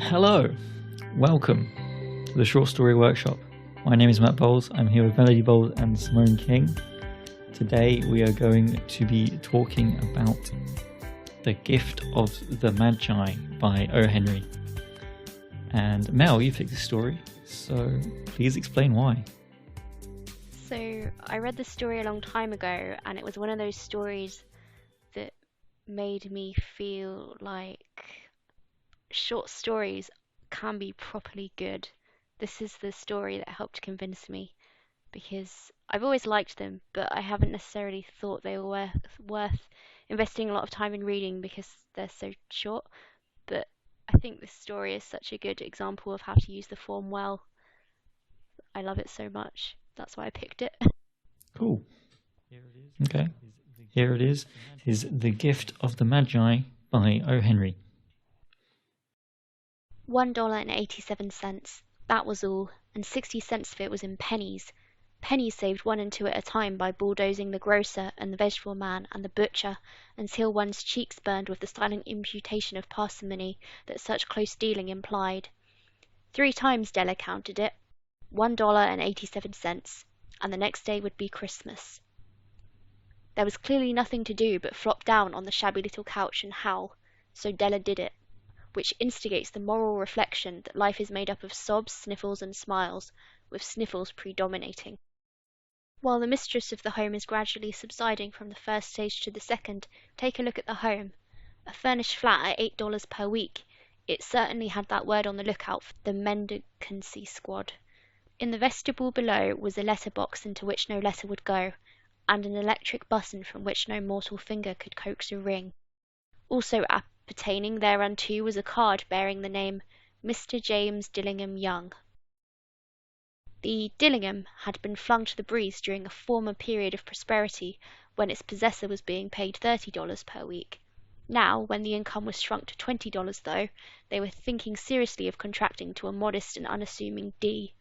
Hello, welcome to the Short Story Workshop. My name is Matt Bowles. I'm here with Melody Bowles and Simone King. Today we are going to be talking about The Gift of the Magi by O. Henry. And Mel, you picked this story, so please explain why. So I read this story a long time ago, and it was one of those stories that made me feel like short stories can be properly good. This is the story that helped convince me, because I've always liked them, but I haven't necessarily thought they were worth investing a lot of time in reading because they're so short. But I think this story is such a good example of how to use the form well. I love it so much. That's why I picked it. Cool. Okay, here it is The Gift of the Magi by O. Henry. $1.87. That was all, and 60 cents of it was in pennies. Pennies saved 1 and 2 at a time by bulldozing the grocer and the vegetable man and the butcher until one's cheeks burned with the silent imputation of parsimony that such close dealing implied. 3 times Della counted it. $1.87, and the next day would be Christmas. There was clearly nothing to do but flop down on the shabby little couch and howl, so Della did it, which instigates the moral reflection that life is made up of sobs, sniffles, and smiles, with sniffles predominating. While the mistress of the home is gradually subsiding from the first stage to the second, take a look at the home. A furnished flat at $8 per week, it certainly had that word on the lookout for the mendicancy squad. In the vestibule below was a letter box into which no letter would go, and an electric button from which no mortal finger could coax a ring. Also appertaining thereunto was a card bearing the name Mr. James Dillingham Young. The Dillingham had been flung to the breeze during a former period of prosperity when its possessor was being paid $30 per week. Now, when the income was shrunk to $20 though, they were thinking seriously of contracting to a modest and unassuming D.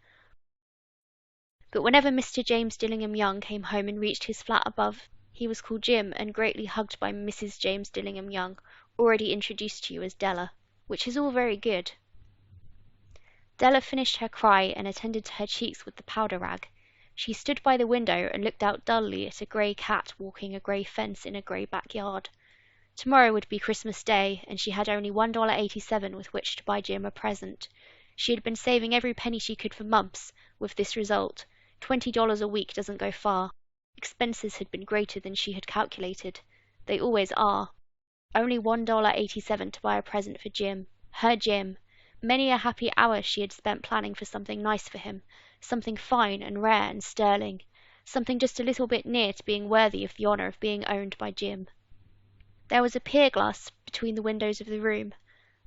But whenever Mr. James Dillingham Young came home and reached his flat above, he was called Jim and greatly hugged by Mrs. James Dillingham Young, already introduced to you as Della, which is all very good. Della finished her cry and attended to her cheeks with the powder rag. She stood by the window and looked out dully at a grey cat walking a grey fence in a grey backyard. Tomorrow would be Christmas Day, and she had only $1.87 with which to buy Jim a present. She had been saving every penny she could for months, with this result. $20 a week doesn't go far. Expenses had been greater than she had calculated. They always are. Only $1.87 to buy a present for Jim. Her Jim. Many a happy hour she had spent planning for something nice for him, something fine and rare and sterling, something just a little bit near to being worthy of the honour of being owned by Jim. There was a pier glass between the windows of the room.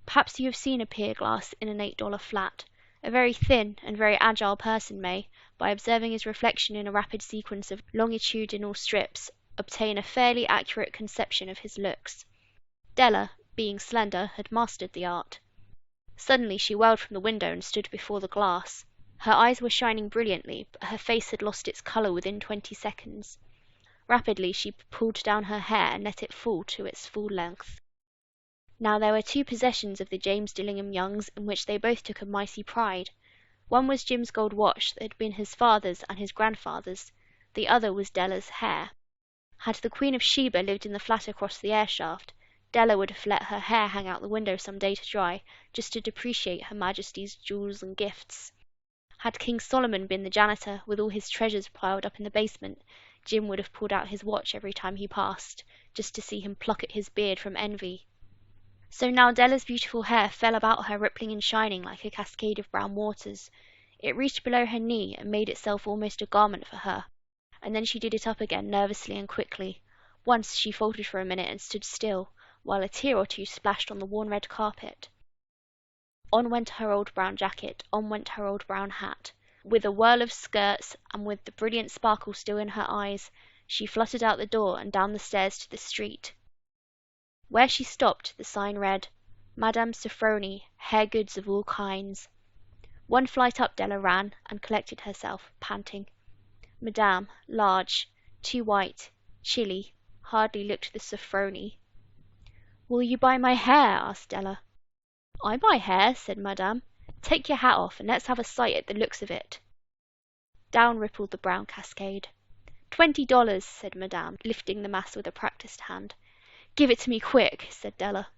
Perhaps you have seen a pier glass in an $8 flat. A very thin and very agile person may, by observing his reflection in a rapid sequence of longitudinal strips, obtain a fairly accurate conception of his looks. Della, being slender, had mastered the art. Suddenly she whirled from the window and stood before the glass. Her eyes were shining brilliantly, but her face had lost its colour within 20 seconds. Rapidly she pulled down her hair and let it fall to its full length. Now there were 2 possessions of the James Dillingham Youngs in which they both took a mighty pride. One was Jim's gold watch that had been his father's and his grandfather's. The other was Della's hair. Had the Queen of Sheba lived in the flat across the air shaft, Della would have let her hair hang out the window some day to dry, just to depreciate Her Majesty's jewels and gifts. Had King Solomon been the janitor, with all his treasures piled up in the basement, Jim would have pulled out his watch every time he passed, just to see him pluck at his beard from envy. So now Della's beautiful hair fell about her rippling and shining like a cascade of brown waters. It reached below her knee and made itself almost a garment for her, and then she did it up again nervously and quickly. Once she faltered for a minute and stood still, while a tear or two splashed on the worn red carpet. On went her old brown jacket, on went her old brown hat. With a whirl of skirts, and with the brilliant sparkle still in her eyes, she fluttered out the door and down the stairs to the street. Where she stopped, the sign read, Madame Sofronie, hair goods of all kinds. 1 flight up Della ran, and collected herself, panting. Madame, large, too white, chilly, hardly looked the Sofronie. "Will you buy my hair?" asked Della. "I buy hair," said Madame. "Take your hat off, and let's have a sight at the looks of it." Down rippled the brown cascade. $20, said Madame, lifting the mass with a practised hand. "Give it to me quick," said Della.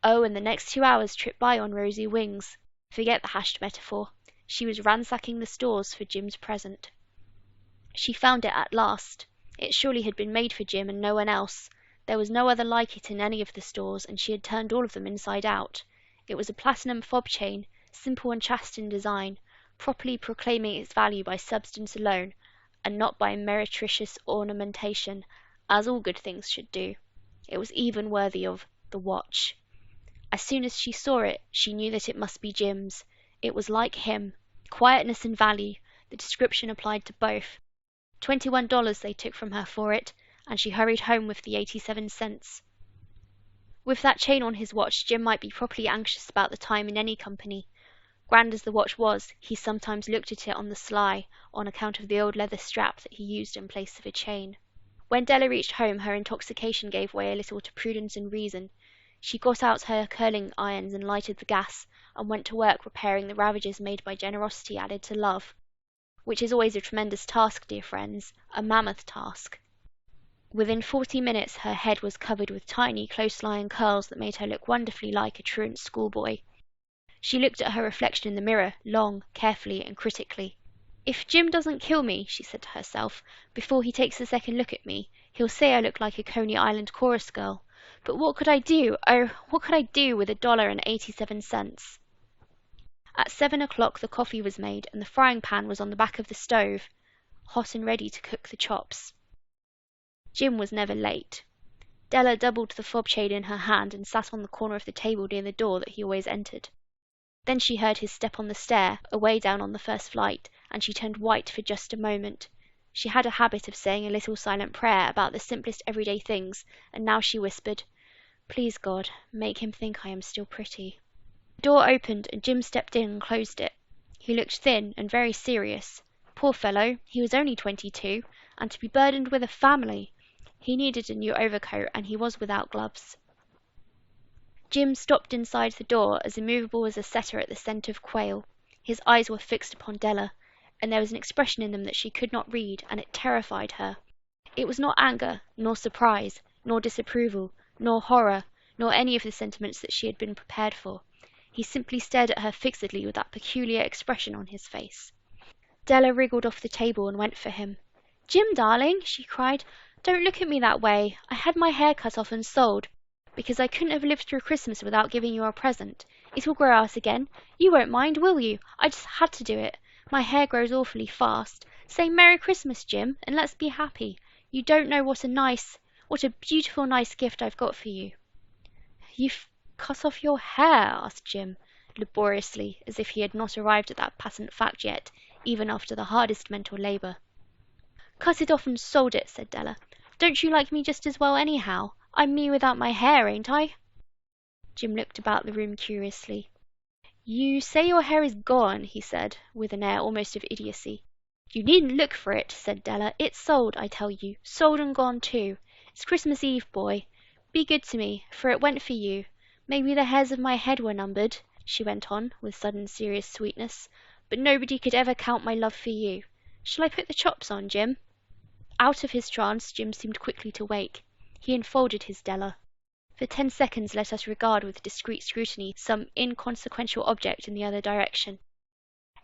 Oh, and the next 2 hours tripped by on rosy wings. Forget the hashed metaphor. She was ransacking the stores for Jim's present. She found it at last. It surely had been made for Jim and no one else. There was no other like it in any of the stores, and she had turned all of them inside out. It was a platinum fob chain, simple and chaste in design, properly proclaiming its value by substance alone, and not by meretricious ornamentation, as all good things should do. It was even worthy of the watch. As soon as she saw it, she knew that it must be Jim's. It was like him. Quietness and value, the description applied to both. $21 they took from her for it, and she hurried home with the 87 cents. With that chain on his watch, Jim might be properly anxious about the time in any company. Grand as the watch was, he sometimes looked at it on the sly, on account of the old leather strap that he used in place of a chain. When Della reached home, her intoxication gave way a little to prudence and reason. She got out her curling irons and lighted the gas, and went to work repairing the ravages made by generosity added to love. Which is always a tremendous task, dear friends, a mammoth task. Within 40 minutes her head was covered with tiny, close-lying curls that made her look wonderfully like a truant schoolboy. She looked at her reflection in the mirror, long, carefully, and critically. "If Jim doesn't kill me," she said to herself, "before he takes a second look at me, he'll say I look like a Coney Island chorus girl. But what could I do, oh, what could I do with $1.87? At 7 o'clock the coffee was made, and the frying pan was on the back of the stove, hot and ready to cook the chops. Jim was never late. Della doubled the fob chain in her hand and sat on the corner of the table near the door that he always entered. Then she heard his step on the stair, away down on the first flight, and she turned white for just a moment. She had a habit of saying a little silent prayer about the simplest everyday things, and now she whispered, "Please, God, make him think I am still pretty." The door opened, and Jim stepped in and closed it. He looked thin and very serious. Poor fellow, he was only 22, and to be burdened with a family! He needed a new overcoat, and he was without gloves. Jim stopped inside the door, as immovable as a setter at the scent of quail. His eyes were fixed upon Della, and there was an expression in them that she could not read, and it terrified her. It was not anger, nor surprise, nor disapproval, nor horror, nor any of the sentiments that she had been prepared for. He simply stared at her fixedly with that peculiar expression on his face. Della wriggled off the table and went for him. "Jim, darling," she cried, "don't look at me that way. I had my hair cut off and sold, because I couldn't have lived through Christmas without giving you a present. It will grow out again. You won't mind, will you? I just had to do it. My hair grows awfully fast. Say Merry Christmas, Jim, and let's be happy. You don't know what a beautiful nice gift I've got for you." "You've cut off your hair?" asked Jim, laboriously, as if he had not arrived at that patent fact yet, even after the hardest mental labour. "Cut it off and sold it," said Della. "Don't you like me just as well anyhow? I'm me without my hair, ain't I?" Jim looked about the room curiously. "You say your hair is gone," he said, with an air almost of idiocy. "You needn't look for it," said Della. "It's sold, I tell you. Sold and gone too. It's Christmas Eve, boy. Be good to me, for it went for you. Maybe the hairs of my head were numbered," she went on, with sudden serious sweetness, "but nobody could ever count my love for you. Shall I put the chops on, Jim?" Out of his trance, Jim seemed quickly to wake. He enfolded his Della. For 10 seconds let us regard with discreet scrutiny some inconsequential object in the other direction.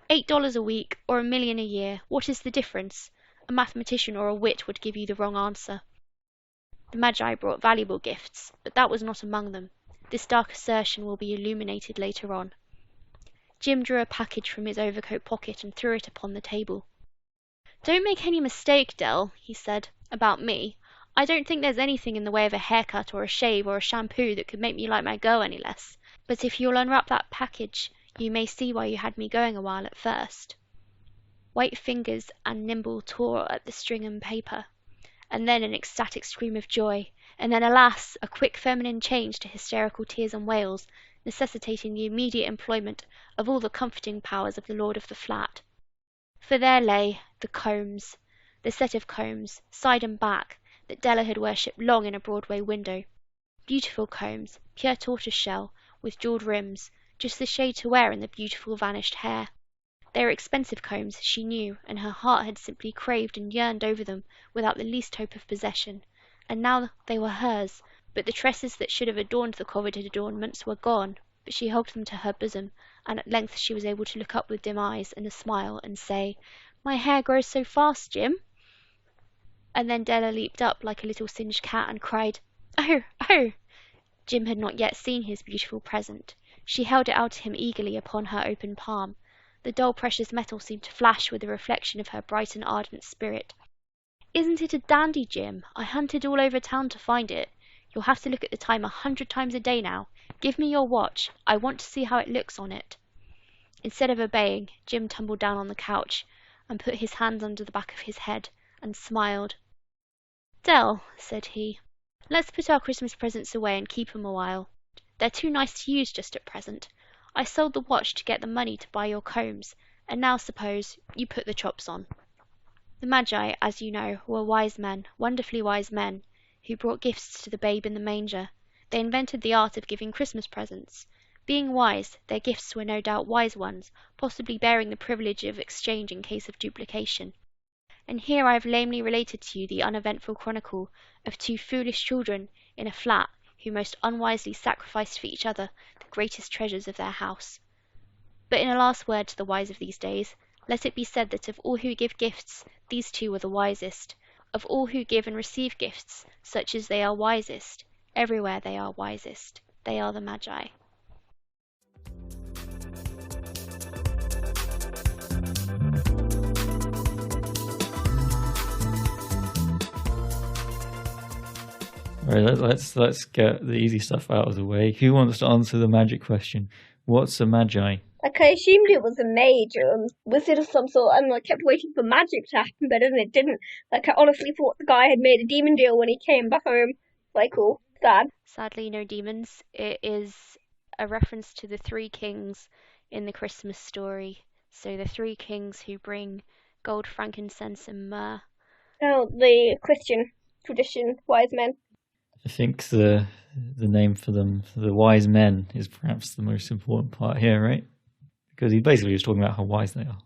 $8 a week, or $1,000,000 a year, what is the difference? A mathematician or a wit would give you the wrong answer. The Magi brought valuable gifts, but that was not among them. This dark assertion will be illuminated later on. Jim drew a package from his overcoat pocket and threw it upon the table. "Don't make any mistake, Dell," he said, "about me. I don't think there's anything in the way of a haircut or a shave or a shampoo that could make me like my girl any less. But if you'll unwrap that package, you may see why you had me going a while at first." White fingers and nimble tore at the string and paper, and then an ecstatic scream of joy, and then, alas, a quick feminine change to hysterical tears and wails, necessitating the immediate employment of all the comforting powers of the lord of the flat. For there lay the combs, the set of combs, side and back, that Della had worshipped long in a Broadway window. Beautiful combs, pure tortoise-shell, with jewelled rims, just the shade to wear in the beautiful vanished hair. They were expensive combs, she knew, and her heart had simply craved and yearned over them without the least hope of possession. And now they were hers, but the tresses that should have adorned the coveted adornments were gone. But she hugged them to her bosom, and at length she was able to look up with dim eyes and a smile and say, "My hair grows so fast, Jim." And then Della leaped up like a little singed cat and cried, "Oh, oh!" Jim had not yet seen his beautiful present. She held it out to him eagerly upon her open palm. The dull precious metal seemed to flash with the reflection of her bright and ardent spirit. "Isn't it a dandy, Jim? I hunted all over town to find it. You'll have to look at the time 100 times a day now. Give me your watch. I want to see how it looks on it." Instead of obeying, Jim tumbled down on the couch and put his hands under the back of his head and smiled. "Dell," said he, "let's put our Christmas presents away and keep 'em a while. They're too nice to use just at present. I sold the watch to get the money to buy your combs, and now suppose you put the chops on." The Magi, as you know, were wise men, wonderfully wise men, who brought gifts to the babe in the manger. They invented the art of giving Christmas presents. Being wise, their gifts were no doubt wise ones, possibly bearing the privilege of exchange in case of duplication. And here I have lamely related to you the uneventful chronicle of two foolish children in a flat who most unwisely sacrificed for each other the greatest treasures of their house. But in a last word to the wise of these days, let it be said that of all who give gifts, these two were the wisest. Of all who give and receive gifts, such as they are wisest. Everywhere they are wisest. They are the Magi. All right, let's get the easy stuff out of the way. Who wants to answer the magic question? What's a Magi? Like, I assumed it was a mage or a wizard of some sort, and I kept waiting for magic to happen, but then it didn't. Like, I honestly thought the guy had made a demon deal when he came back home. Like, oh, sad. Sadly, no demons. It is a reference to the three kings in the Christmas story. So the three kings who bring gold, frankincense, and myrrh. Oh, the Christian tradition, wise men. I think the name for them, the wise men, is perhaps the most important part here, right? Because he basically was talking about how wise they are.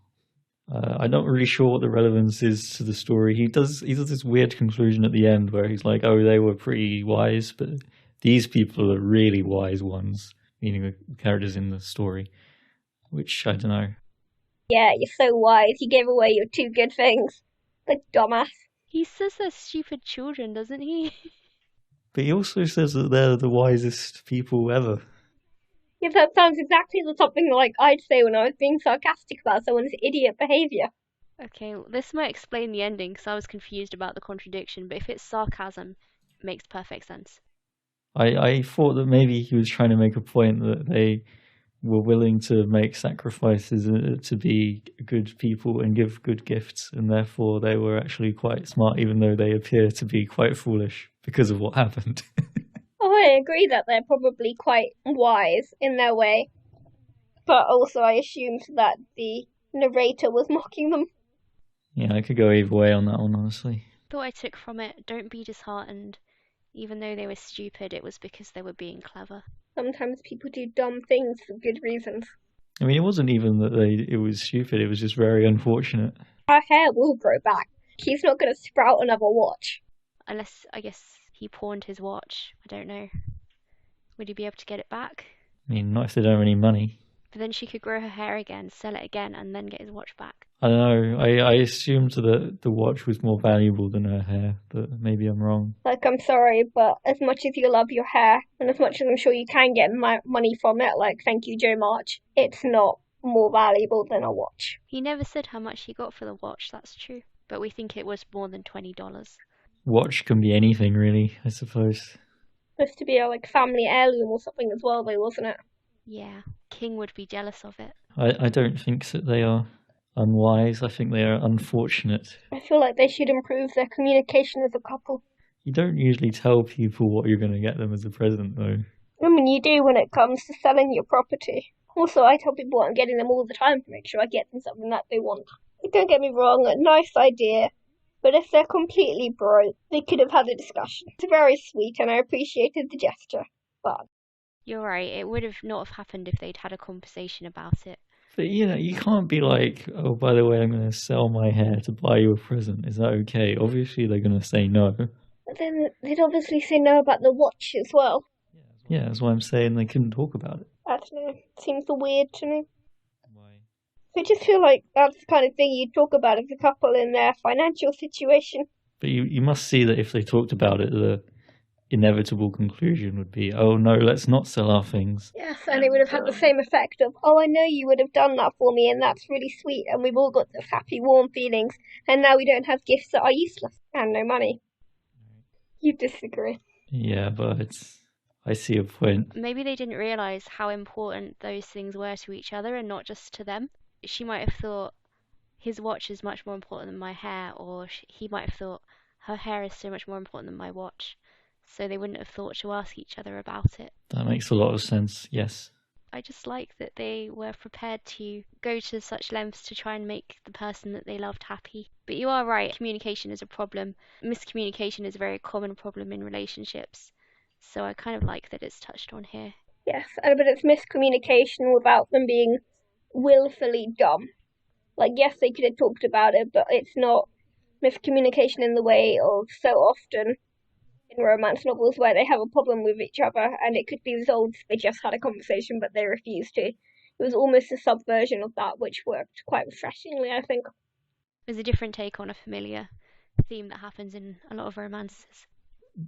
I'm not really sure what the relevance is to the story. He does this weird conclusion at the end where he's like, "Oh, they were pretty wise, but these people are really wise ones," meaning the characters in the story. Which I don't know. Yeah, you're so wise. You gave away your two good things. The dumbass. He says they're stupid children, doesn't he? But he also says that they're the wisest people ever. Yeah, that sounds exactly the something like I'd say when I was being sarcastic about someone's idiot behaviour. Okay, this might explain the ending because I was confused about the contradiction, but if it's sarcasm, it makes perfect sense. I thought that maybe he was trying to make a point that they were willing to make sacrifices to be good people and give good gifts, and therefore they were actually quite smart, even though they appear to be quite foolish because of what happened. Oh, I agree that they're probably quite wise in their way. But also I assumed that the narrator was mocking them. Yeah, I could go either way on that one, honestly. Thought I took from it, don't be disheartened. Even though they were stupid, it was because they were being clever. Sometimes people do dumb things for good reasons. I mean, it wasn't even that it was stupid, it was just very unfortunate. Her hair will grow back. He's not going to sprout another watch. Unless, I guess, he pawned his watch. I don't know. Would he be able to get it back? I mean, not if they don't have any money. But then she could grow her hair again, sell it again, and then get his watch back. I don't know. I assumed that the watch was more valuable than her hair, but maybe I'm wrong. Like, I'm sorry, but as much as you love your hair, and as much as I'm sure you can get money from it, like, thank you, Joe March, it's not more valuable than a watch. He never said how much he got for the watch, that's true. But we think it was more than $20. Watch can be anything, really, I suppose. Supposed to be a, like, family heirloom or something as well, though, wasn't it? Yeah, King would be jealous of it. I don't think that they are unwise. I think they are unfortunate. I feel like they should improve their communication as a couple. You don't usually tell people what you're going to get them as a present, though. I mean, you do when it comes to selling your property. Also, I tell people what I'm getting them all the time to make sure I get them something that they want. Don't get me wrong, a nice idea. But if they're completely broke, they could have had a discussion. It's very sweet and I appreciated the gesture. But You're right, it would have not have happened if they'd had a conversation about it. But you can't be like, oh, by the way, I'm going to sell my hair to buy you a present. Is that okay? Obviously, they're going to say no. But then they'd obviously say no about the watch as well. Yeah, that's why I'm saying they couldn't talk about it. I don't know. Seems weird to me. Why? I just feel like that's the kind of thing you'd talk about as a couple in their financial situation. But you must see that if they talked about it, the inevitable conclusion would be, oh no, let's not sell our things. Yes, and it would have had the same effect of, oh, I know you would have done that for me, and that's really sweet, and we've all got those happy, warm feelings, and now we don't have gifts that are useless, and no money. You disagree. Yeah, but I see a point. Maybe they didn't realise how important those things were to each other and not just to them. She might have thought his watch is much more important than my hair, or he might have thought her hair is so much more important than my watch. So they wouldn't have thought to ask each other about it. That makes a lot of sense, yes. I just like that they were prepared to go to such lengths to try and make the person that they loved happy. But you are right, communication is a problem. Miscommunication is a very common problem in relationships. So I kind of like that it's touched on here. Yes, but it's miscommunication without them being willfully dumb. Like, yes, they could have talked about it, but it's not miscommunication in the way of so often in romance novels where they have a problem with each other and it could be resolved if they just had a conversation but they refused to. It was almost a subversion of that, which worked quite refreshingly, I think. It was a different take on a familiar theme that happens in a lot of romances.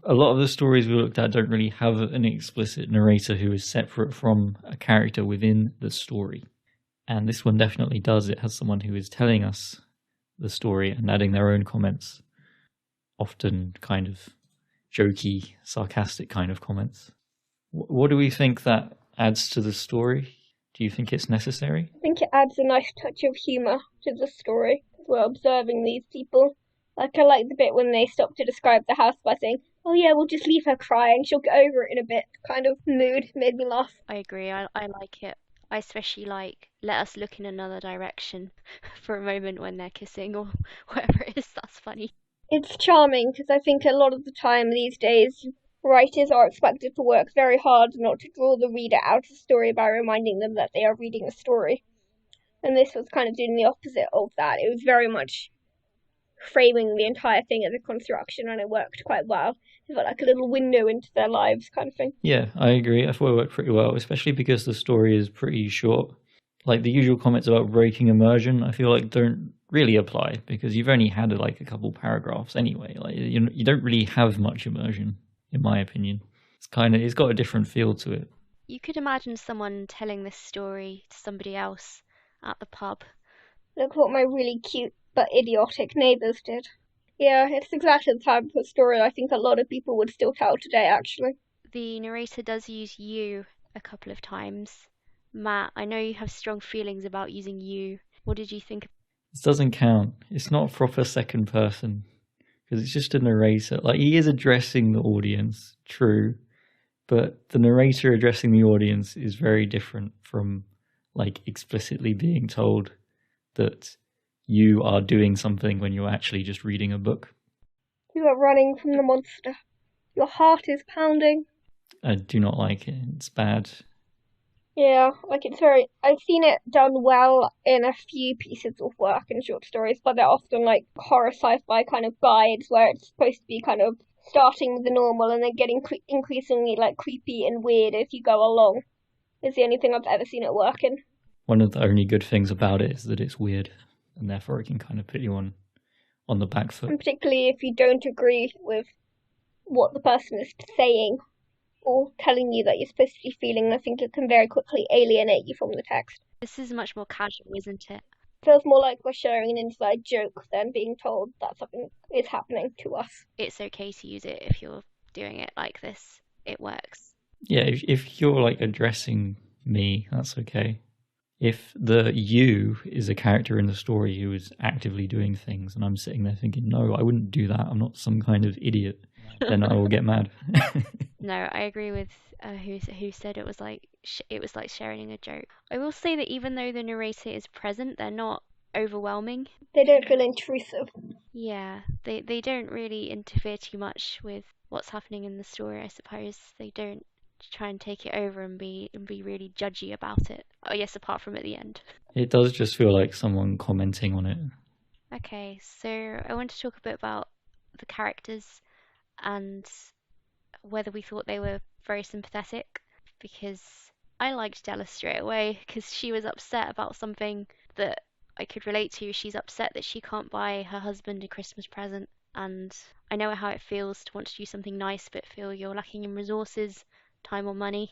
A lot of the stories we looked at don't really have an explicit narrator who is separate from a character within the story. And this one definitely does. It has someone who is telling us the story and adding their own comments, often kind of jokey, sarcastic kind of comments. What do we think that adds to the story? Do you think it's necessary? I think it adds a nice touch of humour to the story as we're observing these people. Like, I like the bit when they stop to describe the house by saying, oh yeah, we'll just leave her crying, she'll get over it in a bit, kind of mood made me laugh. I agree, I like it. I especially like let us look in another direction for a moment when they're kissing or whatever it is. That's funny. It's charming because I think a lot of the time these days writers are expected to work very hard not to draw the reader out of the story by reminding them that they are reading a story. And this was kind of doing the opposite of that. It was very much framing the entire thing as a construction, and it worked quite well. It felt like a little window into their lives kind of thing. Yeah, I agree. I thought it worked pretty well, especially because the story is pretty short. Like, the usual comments about breaking immersion, I feel like don't really apply because you've only had like a couple paragraphs anyway. Like, you don't really have much immersion, in my opinion. It's got a different feel to it. You could imagine someone telling this story to somebody else at the pub. Look what my really cute but idiotic neighbours did. Yeah, it's exactly the type of story I think a lot of people would still tell today, actually. The narrator does use you a couple of times. Matt, I know you have strong feelings about using you. What did you think? This doesn't count. It's not a proper second person because it's just a narrator. Like, he is addressing the audience, true, but the narrator addressing the audience is very different from like explicitly being told that you are doing something when you're actually just reading a book. You are running from the monster. Your heart is pounding. I do not like it. It's bad. Yeah, like I've seen it done well in a few pieces of work and short stories, but they're often like horror sci-fi kind of guides where it's supposed to be kind of starting with the normal and then getting increasingly like creepy and weird as you go along. It's the only thing I've ever seen it work in. One of the only good things about it is that it's weird, and therefore it can kind of put you on the back foot. And particularly if you don't agree with what the person is saying or telling you that you're supposed to be feeling, I think it can very quickly alienate you from the text. This is much more casual, isn't it? It feels more like we're sharing an inside joke than being told that something is happening to us. It's okay to use it if you're doing it like this. It works. Yeah, if you're like addressing me, that's okay. If the you is a character in the story who is actively doing things and I'm sitting there thinking, no, I wouldn't do that, I'm not some kind of idiot, then I will get mad. No, I agree with who said it was like sharing a joke. I will say that even though the narrator is present, they're not overwhelming. They don't feel intrusive. Yeah, they don't really interfere too much with what's happening in the story, I suppose. They don't try and take it over and be really judgy about it. Oh yes, apart from at the end. It does just feel like someone commenting on it. Okay, so I want to talk a bit about the characters and whether we thought they were very sympathetic, because I liked Della straight away because she was upset about something that I could relate to. She's upset that she can't buy her husband a Christmas present, and I know how it feels to want to do something nice but feel you're lacking in resources, time or money,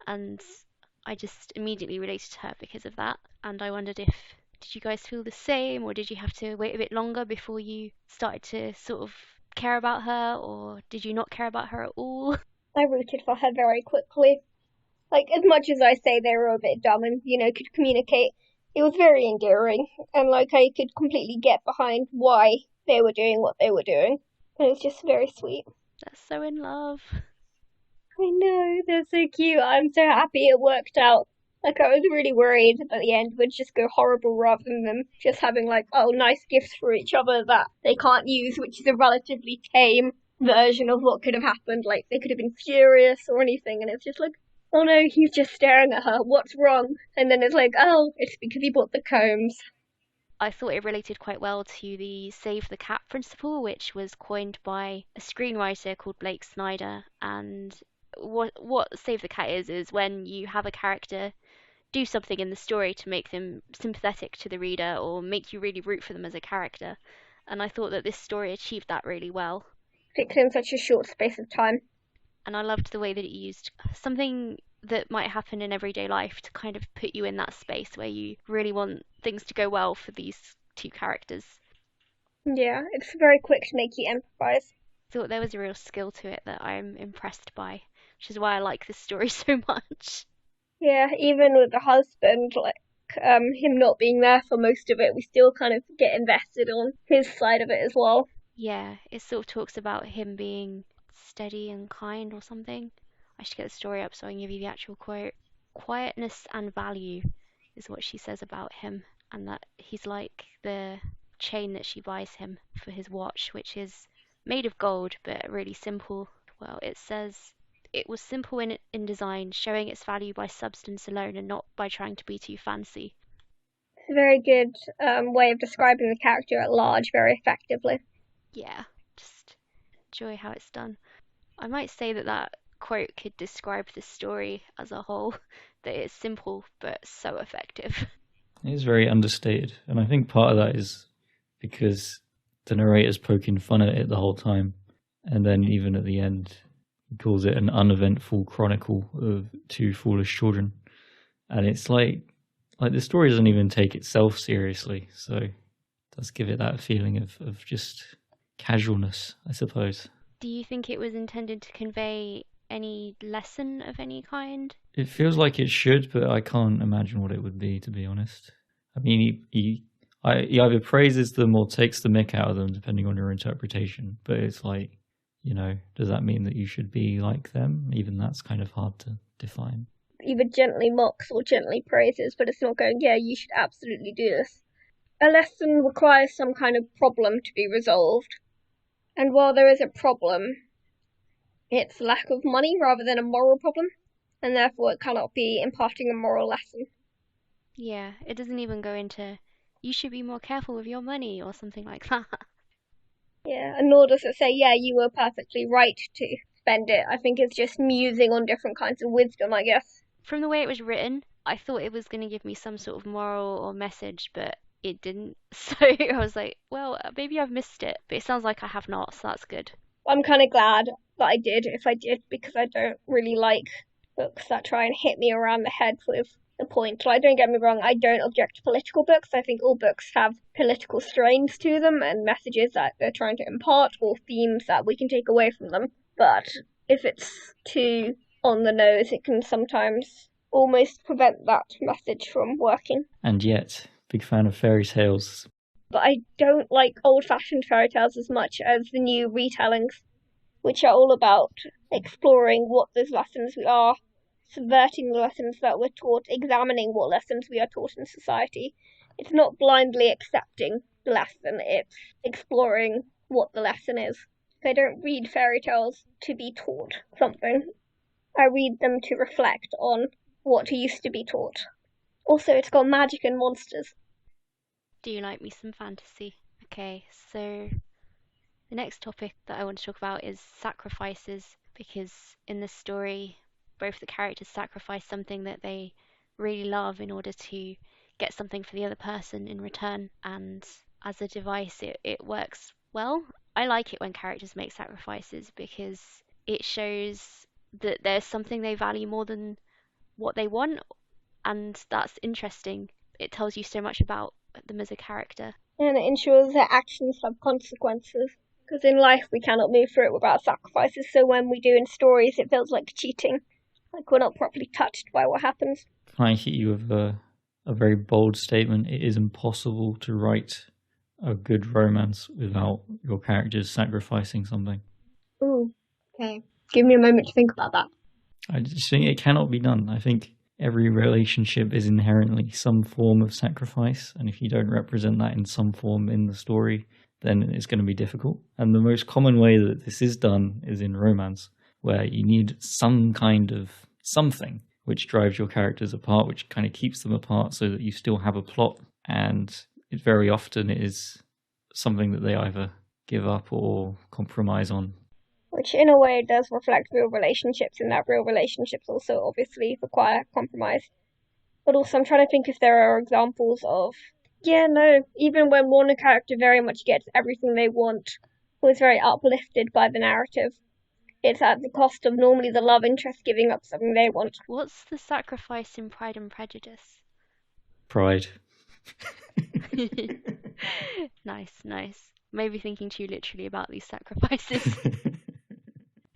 and I just immediately related to her because of that. And I wondered if did you guys feel the same, or did you have to wait a bit longer before you started to sort of care about her, or did you not care about her at all? I rooted for her very quickly. Like, as much as I say they were a bit dumb and, could communicate, it was very endearing. And, like, I could completely get behind why they were doing what they were doing. And it was just very sweet. They're so in love. I know, they're so cute. I'm so happy it worked out. Like, I was really worried that the end would just go horrible rather than them just having, like, nice gifts for each other that they can't use, which is a relatively tame version of what could have happened. Like, they could have been furious or anything, and it's just like, oh no, he's just staring at her, what's wrong? And then it's like, oh, it's because he bought the combs. I thought it related quite well to the Save the Cat principle, which was coined by a screenwriter called Blake Snyder. And what Save the Cat is when you have a character do something in the story to make them sympathetic to the reader or make you really root for them as a character. And I thought that this story achieved that really well. Particularly in such a short space of time. And I loved the way that it used something that might happen in everyday life to kind of put you in that space where you really want things to go well for these two characters. Yeah, it's very quick to make you empathise. Thought there was a real skill to it that I'm impressed by, which is why I like this story so much. Yeah, even with the husband, like, him not being there for most of it, we still kind of get invested on his side of it as well. Yeah, it sort of talks about him being steady and kind or something. I should get the story up so I can give you the actual quote. Quietness and value is what she says about him, and that he's like the chain that she buys him for his watch, which is made of gold but really simple. Well, it says it was simple in design, showing its value by substance alone and not by trying to be too fancy. It's a very good way of describing the character at large very effectively. Yeah, just enjoy how it's done. I might say that that quote could describe the story as a whole, that it's simple but so effective. It is very understated, and I think part of that is because the narrator's poking fun at it the whole time, and then even at the end, he calls it an uneventful chronicle of two foolish children, and it's like the story doesn't even take itself seriously, so it does give it that feeling of just casualness, I suppose. Do you think it was intended to convey any lesson of any kind? It feels like it should, but I can't imagine what it would be, to be honest. I mean, he either praises them or takes the mick out of them, depending on your interpretation. But it's like, does that mean that you should be like them? Even that's kind of hard to define. Either gently mocks or gently praises, but it's not going, yeah, you should absolutely do this. A lesson requires some kind of problem to be resolved. And while there is a problem, it's lack of money rather than a moral problem, and therefore it cannot be imparting a moral lesson. Yeah, it doesn't even go into, you should be more careful with your money or something like that. Yeah, and nor does it say, yeah, you were perfectly right to spend it. I think it's just musing on different kinds of wisdom, I guess. From the way it was written, I thought it was going to give me some sort of moral or message, but it didn't. So I was like, well, maybe I've missed it, but it sounds like I have not, so that's good. I'm kind of glad that I did, if I did, because I don't really like books that try and hit me around the head with the point. Like, don't get me wrong, I don't object to political books. I think all books have political strains to them and messages that they're trying to impart or themes that we can take away from them. But if it's too on the nose, it can sometimes almost prevent that message from working. And yet, big fan of fairy tales. But I don't like old-fashioned fairy tales as much as the new retellings, which are all about exploring what those lessons we are, subverting the lessons that we're taught, examining what lessons we are taught in society. It's not blindly accepting the lesson, it's exploring what the lesson is. I don't read fairy tales to be taught something. I read them to reflect on what used to be taught. Also, it's got magic and monsters. Do you like me some fantasy? Okay, so the next topic that I want to talk about is sacrifices, because in this story, both the characters sacrifice something that they really love in order to get something for the other person in return. And as a device, it works well. I like it when characters make sacrifices because it shows that there's something they value more than what they want, and that's interesting. It tells you so much about them as a character. And it ensures that actions have consequences. Because in life we cannot move through it without sacrifices, so when we do in stories it feels like cheating. Like we're not properly touched by what happens. Can I hit you with a very bold statement? It is impossible to write a good romance without your characters sacrificing something. Ooh, okay. Give me a moment to think about that. I just think it cannot be done. I think every relationship is inherently some form of sacrifice, and if you don't represent that in some form in the story, then it's going to be difficult. And the most common way that this is done is in romance, where you need some kind of something which drives your characters apart, which kind of keeps them apart so that you still have a plot. And it very often is something that they either give up or compromise on. Which in a way does reflect real relationships, in that real relationships also obviously require compromise. But also I'm trying to think if there are examples of, even when one character very much gets everything they want, or is very uplifted by the narrative, it's at the cost of normally the love interest giving up something they want. What's the sacrifice in Pride and Prejudice? Pride. Nice. Maybe thinking too literally about these sacrifices.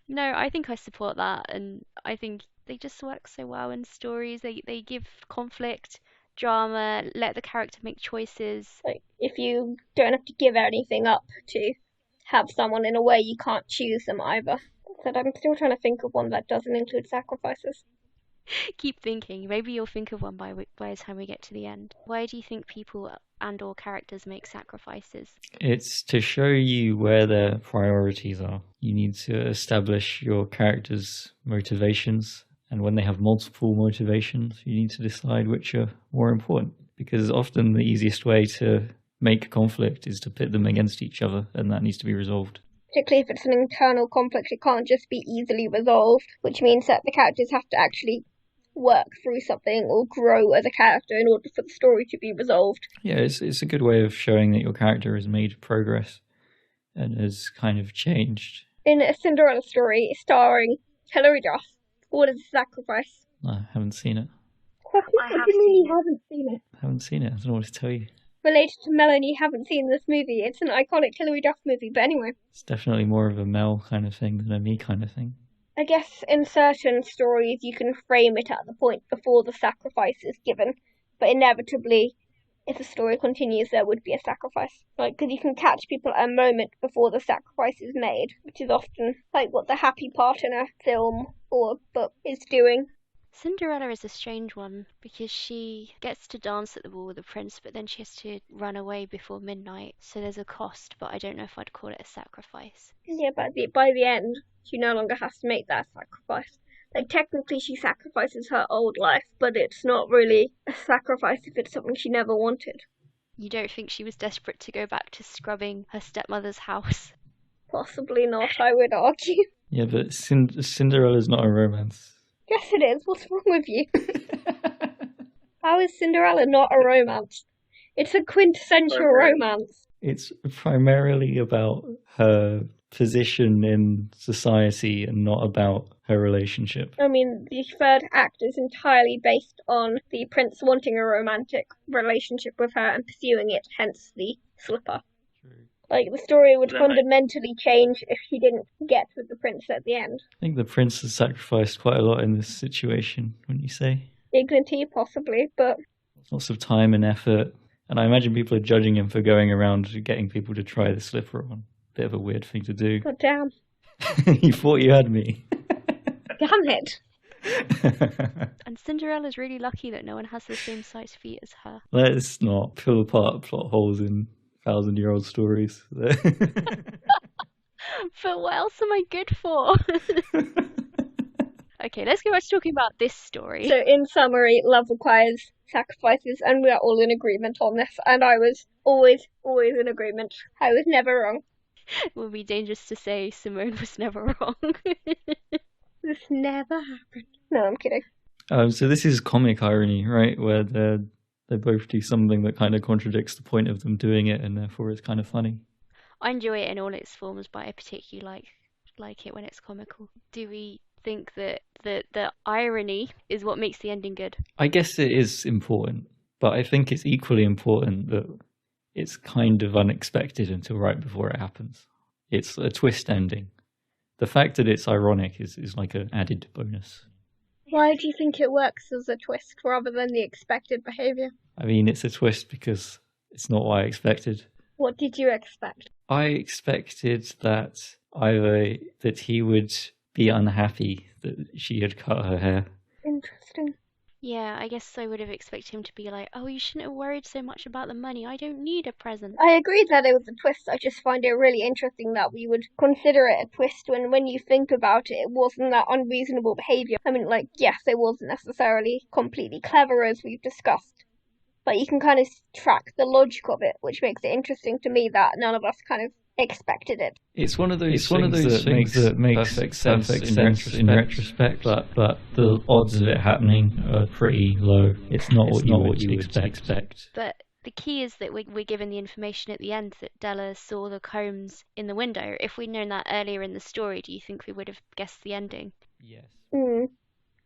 No, I think I support that, and I think they just work so well in stories. They give conflict, drama, let the character make choices. Like, if you don't have to give anything up to have someone, in a way you can't choose them either. But I'm still trying to think of one that doesn't include sacrifices. Keep thinking. Maybe you'll think of one by the time we get to the end. Why do you think people and or characters make sacrifices? It's to show you where their priorities are. You need to establish your characters' motivations, and when they have multiple motivations, you need to decide which are more important. Because often the easiest way to make conflict is to pit them against each other, and that needs to be resolved. Particularly if it's an internal conflict, it can't just be easily resolved, which means that the characters have to actually work through something or grow as a character in order for the story to be resolved. Yeah, it's a good way of showing that your character has made progress and has kind of changed. In a Cinderella story starring Hilary Duff, what is the sacrifice? I haven't seen it. I genuinely haven't seen it. I haven't seen it. I don't know what to tell you. Related to Melanie, haven't seen this movie. It's an iconic Hilary Duff movie, but anyway. It's definitely more of a Mel kind of thing than a me kind of thing. I guess in certain stories you can frame it at the point before the sacrifice is given, but inevitably, if the story continues, there would be a sacrifice. Because you can catch people at a moment before the sacrifice is made, which is often like what the happy part in a film or a book is doing. Cinderella is a strange one because she gets to dance at the ball with the prince, but then she has to run away before midnight. So there's a cost, but I don't know if I'd call it a sacrifice. Yeah, but by the end, she no longer has to make that sacrifice. Like, technically she sacrifices her old life, but it's not really a sacrifice if it's something she never wanted. You don't think she was desperate to go back to scrubbing her stepmother's house? Possibly not, I would argue. Yeah, but Cinderella's not a romance. Yes, it is. What's wrong with you? How is Cinderella not a romance? It's a quintessential romance. It's primarily about her position in society and not about her relationship. I mean, the third act is entirely based on the prince wanting a romantic relationship with her and pursuing it, hence the slipper. Like, the story would fundamentally change if she didn't get with the prince at the end. I think the prince has sacrificed quite a lot in this situation, wouldn't you say? Dignity, possibly, but... Lots of time and effort. And I imagine people are judging him for going around getting people to try the slipper on. Bit of a weird thing to do. God damn. You thought you had me. Damn it. And Cinderella's really lucky that no one has the same size feet as her. Let's not pull apart plot holes in 1,000-year-old stories. But what else am I good for? Okay, let's go back to talking about this story. So, in summary, love requires sacrifices, and we are all in agreement on this. And I was always in agreement. I was never wrong. It would be dangerous to say Simone was never wrong. This never happened. No, I'm kidding. So this is comic irony, right? Where they both do something that kind of contradicts the point of them doing it, and therefore it's kind of funny. I enjoy it in all its forms, but I particularly like it when it's comical. Do we think that the irony is what makes the ending good? I guess it is important, but I think it's equally important that it's kind of unexpected until right before it happens. It's a twist ending. The fact that it's ironic is like an added bonus. Why do you think it works as a twist rather than the expected behaviour? I mean, it's a twist because it's not what I expected. What did you expect? I expected that either that he would be unhappy that she had cut her hair. Interesting. Yeah, I guess I would have expected him to be like, oh, you shouldn't have worried so much about the money. I don't need a present. I agree that it was a twist. I just find it really interesting that we would consider it a twist when you think about it, it wasn't that unreasonable behaviour. I mean, like, yes, it wasn't necessarily completely clever as we've discussed, but you can kind of track the logic of it, which makes it interesting to me that none of us kind of expected it. It's one of those things that makes perfect sense in retrospect, but the odds of it happening are pretty low. It's not what you would expect. But the key is that we're given the information at the end that Della saw the combs in the window. If we'd known that earlier in the story, do you think we would have guessed the ending? Yes.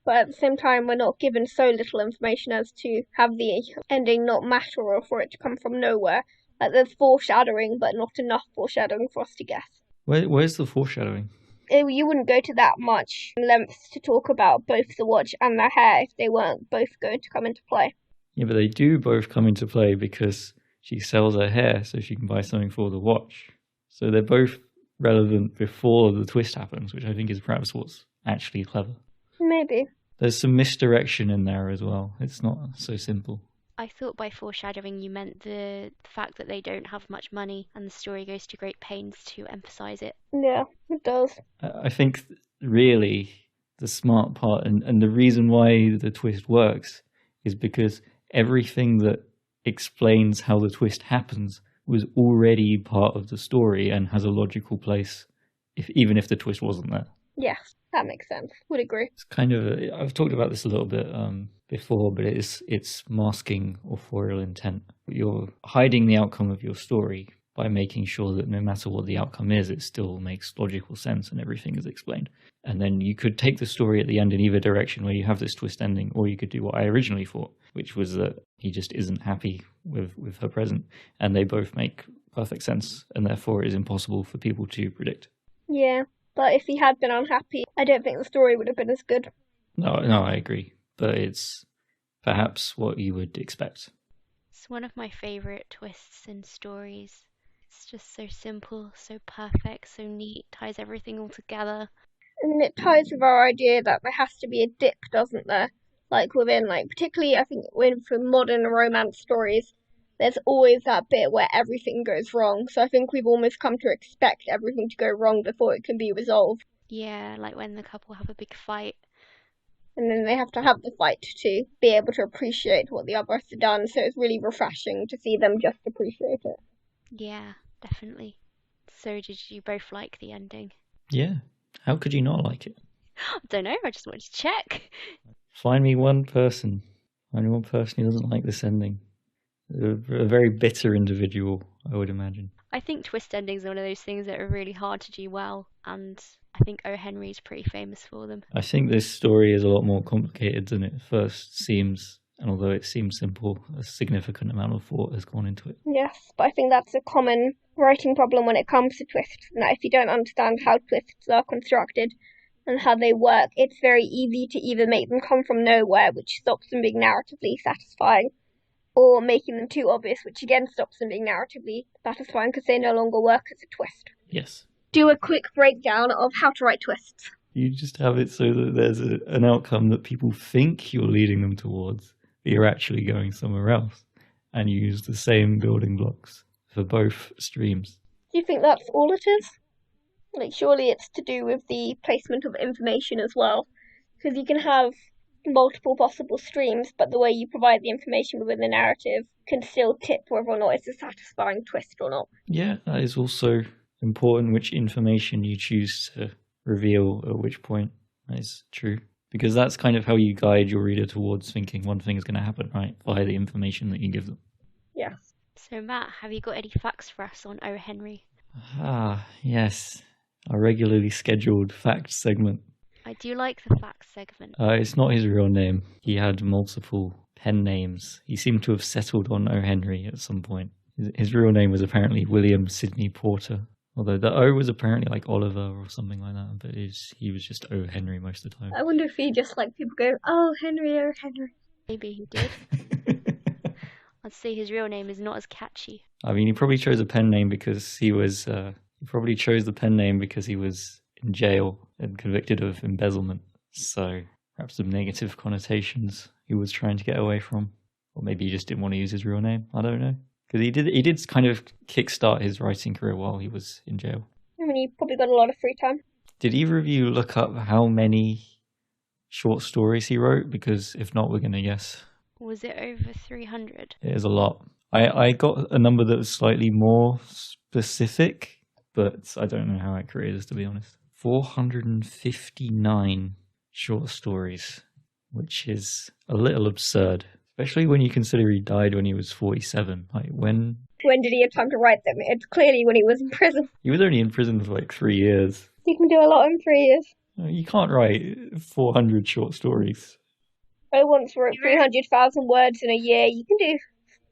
But at the same time, we're not given so little information as to have the ending not matter or for it to come from nowhere. Like, there's foreshadowing, but not enough foreshadowing for us to guess. Where's the foreshadowing? You wouldn't go to that much lengths to talk about both the watch and the hair if they weren't both going to come into play. Yeah, but they do both come into play because she sells her hair so she can buy something for the watch. So they're both relevant before the twist happens, which I think is perhaps what's actually clever. Maybe. There's some misdirection in there as well. It's not so simple. I thought by foreshadowing you meant the fact that they don't have much money and the story goes to great pains to emphasise it. Yeah, it does. I think really the smart part and the reason why the twist works is because everything that explains how the twist happens was already part of the story and has a logical place, even if the twist wasn't there. Yes, that makes sense. Would agree. It's kind of I've talked about this a little bit before, but it's masking authorial intent. You're hiding the outcome of your story by making sure that no matter what the outcome is, it still makes logical sense and everything is explained. And then you could take the story at the end in either direction where you have this twist ending, or you could do what I originally thought, which was that he just isn't happy with her present, and they both make perfect sense, and therefore it is impossible for people to predict. Yeah, but if he had been unhappy, I don't think the story would have been as good. No, I agree. But it's perhaps what you would expect. It's one of my favourite twists in stories. It's just so simple, so perfect, so neat, ties everything all together. And it ties with our idea that there has to be a dip, doesn't there? Like within, particularly I think for modern romance stories, there's always that bit where everything goes wrong. So I think we've almost come to expect everything to go wrong before it can be resolved. Yeah, like when the couple have a big fight. And then they have to have the fight to be able to appreciate what the other has done. So it's really refreshing to see them just appreciate it. Yeah, definitely. So did you both like the ending? Yeah. How could you not like it? I don't know, I just wanted to check. Find me one person who doesn't like this ending. A very bitter individual, I would imagine. I think twist endings are one of those things that are really hard to do well, and I think O. Henry's pretty famous for them. I think this story is a lot more complicated than it first seems, and although it seems simple, a significant amount of thought has gone into it. Yes, but I think that's a common writing problem when it comes to twists, and that if you don't understand how twists are constructed and how they work, it's very easy to either make them come from nowhere, which stops them being narratively satisfying, or making them too obvious, which again stops them being narratively satisfying because they no longer work as a twist. Yes. Do a quick breakdown of how to write twists. You just have it so that there's an outcome that people think you're leading them towards, but you're actually going somewhere else, and you use the same building blocks for both streams. Do you think that's all it is? Surely it's to do with the placement of information as well. Because you can have multiple possible streams, but the way you provide the information within the narrative can still tip whether or not it's a satisfying twist or not. Yeah, that is also important, which information you choose to reveal at which point. That is true. Because that's kind of how you guide your reader towards thinking one thing is going to happen, right? Via the information that you give them. Yes. So, Matt, have you got any facts for us on O. Henry? Ah, yes. Our regularly scheduled fact segment. I do like the facts segment. It's not his real name. He had multiple pen names. He seemed to have settled on O. Henry at some point. His real name was apparently William Sidney Porter. Although the O was apparently like Oliver or something like that, but he was just O. Henry most of the time. I wonder if he just like people go, oh, Henry, oh, Henry. Maybe he did. I'd say his real name is not as catchy. I mean, he probably chose a pen name because he was. He probably chose the pen name because he was in jail and convicted of embezzlement. So perhaps some negative connotations he was trying to get away from, or maybe he just didn't want to use his real name. I don't know, because he did kind of kickstart his writing career while he was in jail. I mean, he probably got a lot of free time. Did either of you look up how many short stories he wrote? Because if not, we're going to guess. Was it over 300? It is a lot. I got a number that was slightly more specific, but I don't know how accurate it is, to be honest. 459 short stories, which is a little absurd, especially when you consider he died when he was 47. Like, when When did he have time to write them? It's clearly when he was in prison. he was only in prison for like 3 years. You can do a lot in 3 years. You can't write 400 short stories. I once wrote 300,000 words in a year. You can do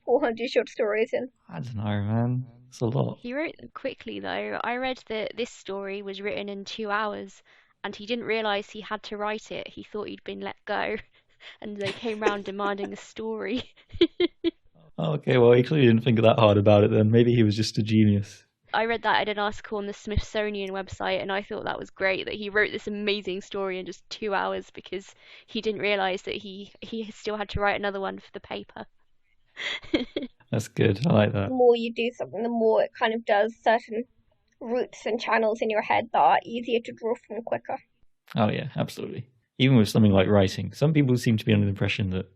400 short stories in. I don't know, man. It's a lot. He wrote them quickly, though. I read that this story was written in 2 hours, and he didn't realise he had to write it. He thought he'd been let go, and they came round demanding a story. Okay, well, he clearly didn't think that hard about it then. Maybe he was just a genius. I read that in an article on the Smithsonian website, and I thought that was great that he wrote this amazing story in just 2 hours because he didn't realise that he still had to write another one for the paper. That's good. I like that. The more you do something, the more it kind of does certain routes and channels in your head that are easier to draw from quicker. Oh, yeah, absolutely. Even with something like writing, some people seem to be under the impression that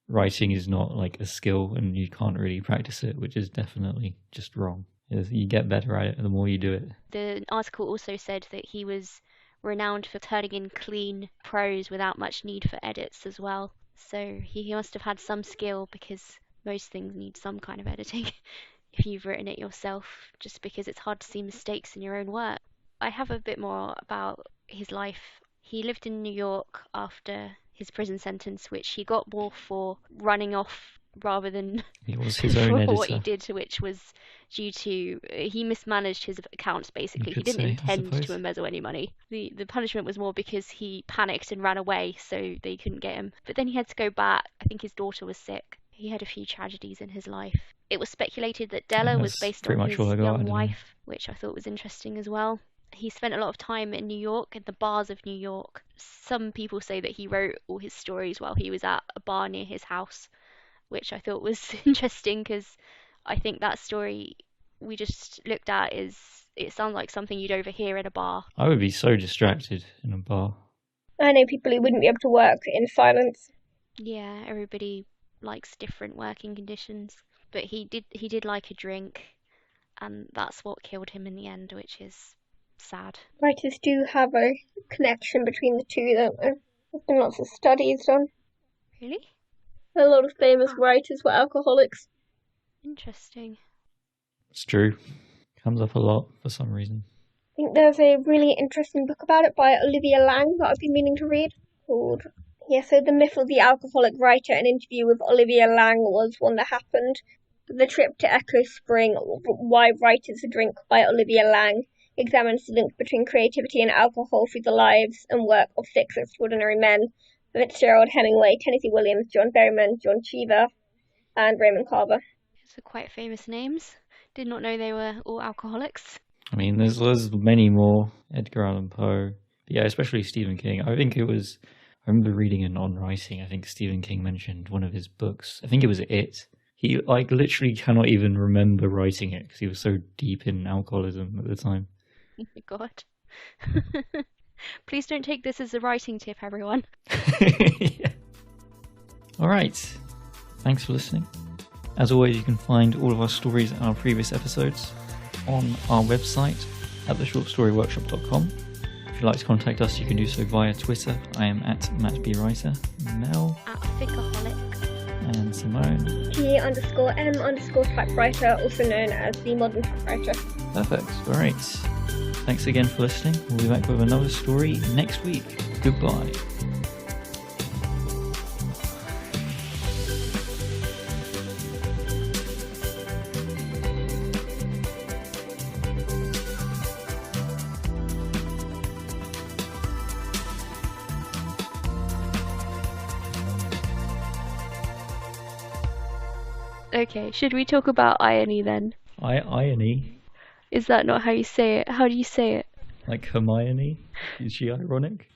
writing is not like a skill and you can't really practice it, which is definitely just wrong. You get better at it the more you do it. The article also said that he was renowned for turning in clean prose without much need for edits as well. So he must have had some skill, because most things need some kind of editing if you've written it yourself, just because it's hard to see mistakes in your own work. I have a bit more about his life. He lived in New York after his prison sentence, which he got more for running off rather than He was his own for what he editor. did, which was due to he mismanaged his accounts, basically. He could didn't say, I intend suppose. to embezzle any money. The punishment was more because he panicked and ran away, so they couldn't get him. But then he had to go back. I think his daughter was sick. He had a few tragedies in his life. It was speculated that Della was That's based pretty on much his all I got, I young don't know. wife, which I thought was interesting as well. He spent a lot of time in New York, in the bars of New York. Some people say that he wrote all his stories while he was at a bar near his house, which I thought was interesting, because I think that story we just looked at it sounds like something you'd overhear at a bar. I would be so distracted in a bar. I know people who wouldn't be able to work in silence. Yeah, everybody likes different working conditions, but he did like a drink, and that's what killed him in the end, which is sad. Writers do have a connection between the two, don't there? There's been lots of studies done. Really? A lot of famous writers were alcoholics. Interesting. It's true. Comes up a lot for some reason. I think there's a really interesting book about it by Olivia Lang that I've been meaning to read called... so The Myth of the Alcoholic Writer. An interview with Olivia Lang was one that happened. The Trip to Echo Spring, Why Writers Drink by Olivia Lang examines the link between creativity and alcohol through the lives and work of 6 extraordinary men: Fitzgerald, Hemingway, Tennessee Williams, John Berryman, John Cheever, and Raymond Carver. Those are quite famous names. Did not know they were all alcoholics. I mean, there's many more. Edgar Allan Poe. Yeah, especially Stephen King. I remember reading in On Writing, I think Stephen King mentioned one of his books. I think it was It. He literally cannot even remember writing it because he was so deep in alcoholism at the time. Oh my god. Please don't take this as a writing tip, everyone. Yeah. All right. Thanks for listening. As always, you can find all of our stories and our previous episodes on our website at theshortstoryworkshop.com. If you'd like to contact us, you can do so via Twitter. I am at MattBWriter. Mel. At Thickaholic. And Simone. T_M_typewriter, also known as the modern typewriter. Perfect. All right. Thanks again for listening. We'll be back with another story next week. Goodbye. Okay, should we talk about irony then? Irony? Is that not how you say it? How do you say it? Like Hermione? Is she ironic?